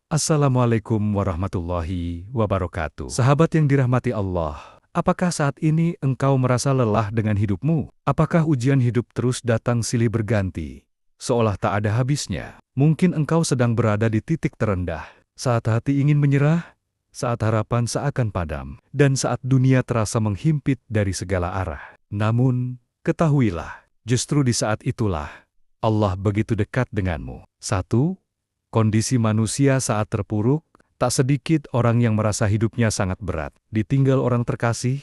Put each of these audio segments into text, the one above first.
Assalamualaikum warahmatullahi wabarakatuh. Sahabat yang dirahmati Allah, apakah saat ini engkau merasa lelah dengan hidupmu? Apakah ujian hidup terus datang silih berganti, seolah tak ada habisnya? Mungkin engkau sedang berada di titik terendah, saat hati ingin menyerah, saat harapan seakan padam, dan saat dunia terasa menghimpit dari segala arah. Namun, ketahuilah, justru di saat itulah, Allah begitu dekat denganmu. 1. Kondisi manusia saat terpuruk, tak sedikit orang yang merasa hidupnya sangat berat. Ditinggal orang terkasih,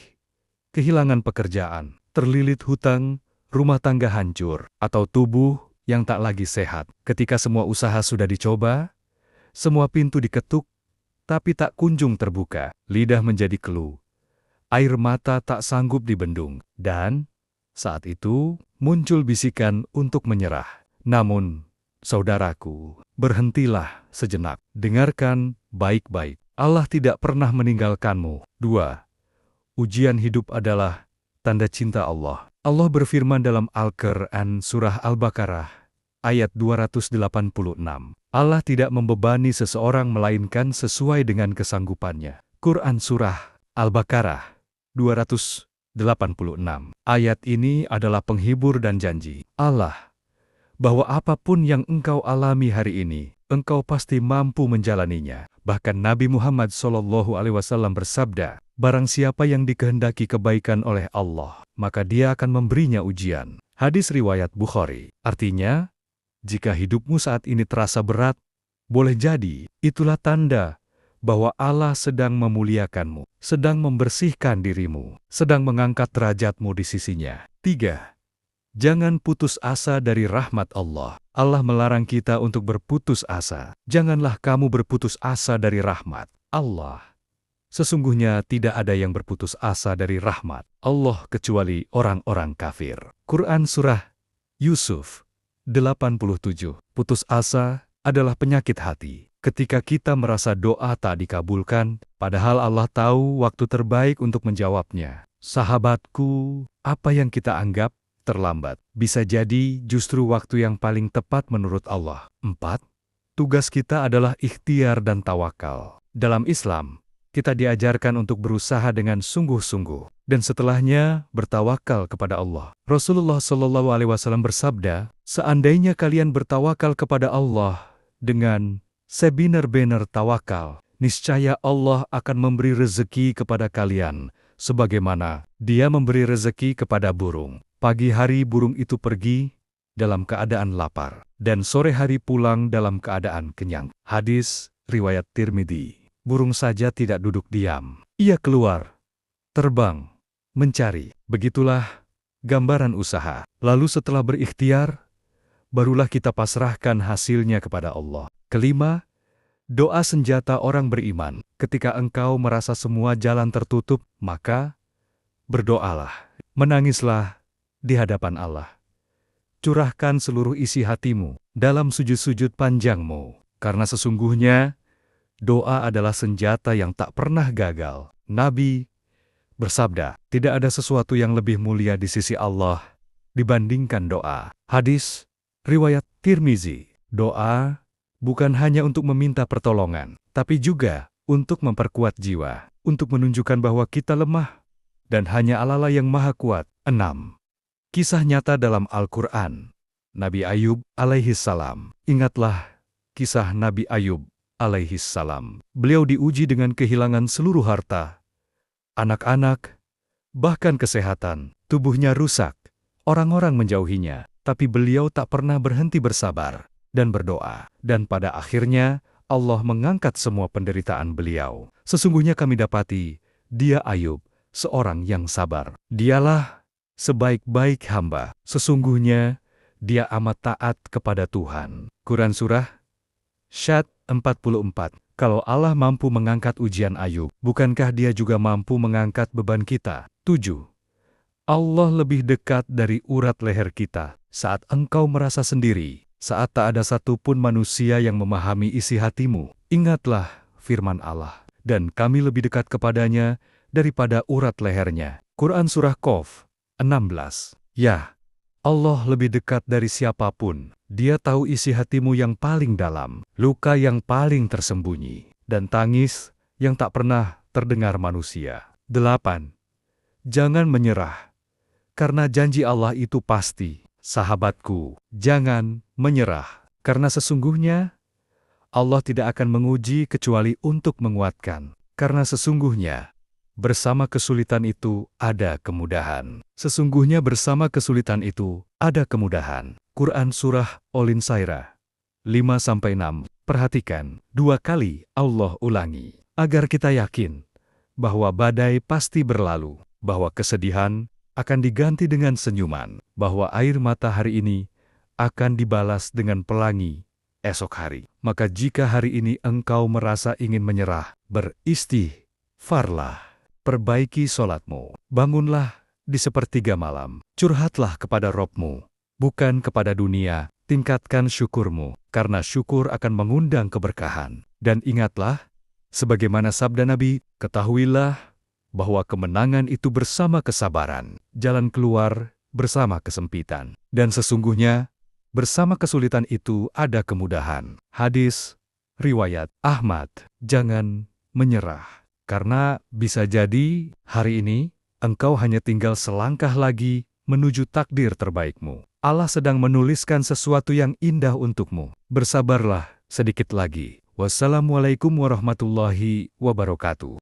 kehilangan pekerjaan, terlilit hutang, rumah tangga hancur, atau tubuh yang tak lagi sehat. Ketika semua usaha sudah dicoba, semua pintu diketuk, tapi tak kunjung terbuka. Lidah menjadi keluh, air mata tak sanggup dibendung, dan saat itu muncul bisikan untuk menyerah. Namun, saudaraku, berhentilah sejenak. Dengarkan baik-baik. Allah tidak pernah meninggalkanmu. 2. Ujian hidup adalah tanda cinta Allah. Allah berfirman dalam Al-Quran Surah Al-Baqarah, ayat 286. Allah tidak membebani seseorang melainkan sesuai dengan kesanggupannya. Quran Surah Al-Baqarah 286. Ayat ini adalah penghibur dan janji Allah bahwa apapun yang engkau alami hari ini, engkau pasti mampu menjalaninya. Bahkan Nabi Muhammad SAW bersabda, barang siapa yang dikehendaki kebaikan oleh Allah, maka dia akan memberinya ujian. Hadis riwayat Bukhari. Artinya, jika hidupmu saat ini terasa berat, boleh jadi itulah tanda bahwa Allah sedang memuliakanmu, sedang membersihkan dirimu, sedang mengangkat derajatmu di sisinya. 3. Jangan putus asa dari rahmat Allah. Allah melarang kita untuk berputus asa. Janganlah kamu berputus asa dari rahmat Allah. Sesungguhnya tidak ada yang berputus asa dari rahmat Allah kecuali orang-orang kafir. Quran Surah Yusuf 87. Putus asa adalah penyakit hati. Ketika kita merasa doa tak dikabulkan, padahal Allah tahu waktu terbaik untuk menjawabnya. Sahabatku, apa yang kita anggap terlambat bisa jadi justru waktu yang paling tepat menurut Allah. 4. Tugas kita adalah ikhtiar dan tawakal. Dalam Islam, kita diajarkan untuk berusaha dengan sungguh-sungguh dan setelahnya bertawakal kepada Allah. Rasulullah SAW bersabda, seandainya kalian bertawakal kepada Allah dengan sebenar-benar tawakal, niscaya Allah akan memberi rezeki kepada kalian sebagaimana Dia memberi rezeki kepada burung. Pagi hari burung itu pergi dalam keadaan lapar, dan sore hari pulang dalam keadaan kenyang. Hadis riwayat Tirmidzi. Burung saja tidak duduk diam. Ia keluar, terbang, mencari. Begitulah gambaran usaha. Lalu setelah berikhtiar, barulah kita pasrahkan hasilnya kepada Allah. 5. Doa senjata orang beriman. Ketika engkau merasa semua jalan tertutup, maka berdoalah, menangislah di hadapan Allah. Curahkan seluruh isi hatimu dalam sujud-sujud panjangmu, karena sesungguhnya doa adalah senjata yang tak pernah gagal. Nabi bersabda, tidak ada sesuatu yang lebih mulia di sisi Allah dibandingkan doa. Hadis riwayat Tirmizi. Doa bukan hanya untuk meminta pertolongan, tapi juga untuk memperkuat jiwa, untuk menunjukkan bahwa kita lemah dan hanya Allah yang maha kuat. 6. Kisah nyata dalam Al-Quran. Nabi Ayub alaihissalam. Ingatlah kisah Nabi Ayub alaihissalam. Beliau diuji dengan kehilangan seluruh harta, anak-anak, bahkan kesehatan. Tubuhnya rusak, orang-orang menjauhinya. Tapi beliau tak pernah berhenti bersabar dan berdoa. Dan pada akhirnya, Allah mengangkat semua penderitaan beliau. Sesungguhnya kami dapati, dia Ayub, seorang yang sabar. Dialah sebaik-baik hamba. Sesungguhnya, dia amat taat kepada Tuhan. Quran Surah Syad 44. Kalau Allah mampu mengangkat ujian Ayub, bukankah dia juga mampu mengangkat beban kita? 7. Allah lebih dekat dari urat leher kita. Saat engkau merasa sendiri, saat tak ada satupun manusia yang memahami isi hatimu, ingatlah firman Allah, dan kami lebih dekat kepadanya daripada urat lehernya. Quran Surah Qaf 16. Ya, Allah lebih dekat dari siapapun. Dia tahu isi hatimu yang paling dalam, luka yang paling tersembunyi, dan tangis yang tak pernah terdengar manusia. 8. Jangan menyerah, karena janji Allah itu pasti. Sahabatku, jangan menyerah, karena sesungguhnya Allah tidak akan menguji kecuali untuk menguatkan. Karena sesungguhnya bersama kesulitan itu ada kemudahan. Sesungguhnya bersama kesulitan itu ada kemudahan. Quran Surah Al-Insyirah 5-6. Perhatikan, 2 kali Allah ulangi, agar kita yakin bahwa badai pasti berlalu, bahwa kesedihan akan diganti dengan senyuman, bahwa air mata hari ini akan dibalas dengan pelangi esok hari. Maka jika hari ini engkau merasa ingin menyerah, beristighfarlah, perbaiki sholatmu, bangunlah di sepertiga malam, curhatlah kepada Robmu, bukan kepada dunia, tingkatkan syukurmu, karena syukur akan mengundang keberkahan. Dan ingatlah, sebagaimana sabda Nabi, ketahuilah bahwa kemenangan itu bersama kesabaran, jalan keluar bersama kesempitan. Dan sesungguhnya, bersama kesulitan itu ada kemudahan. Hadis riwayat Ahmad. Jangan menyerah, karena bisa jadi hari ini engkau hanya tinggal selangkah lagi menuju takdir terbaikmu. Allah sedang menuliskan sesuatu yang indah untukmu. Bersabarlah sedikit lagi. Wassalamualaikum warahmatullahi wabarakatuh.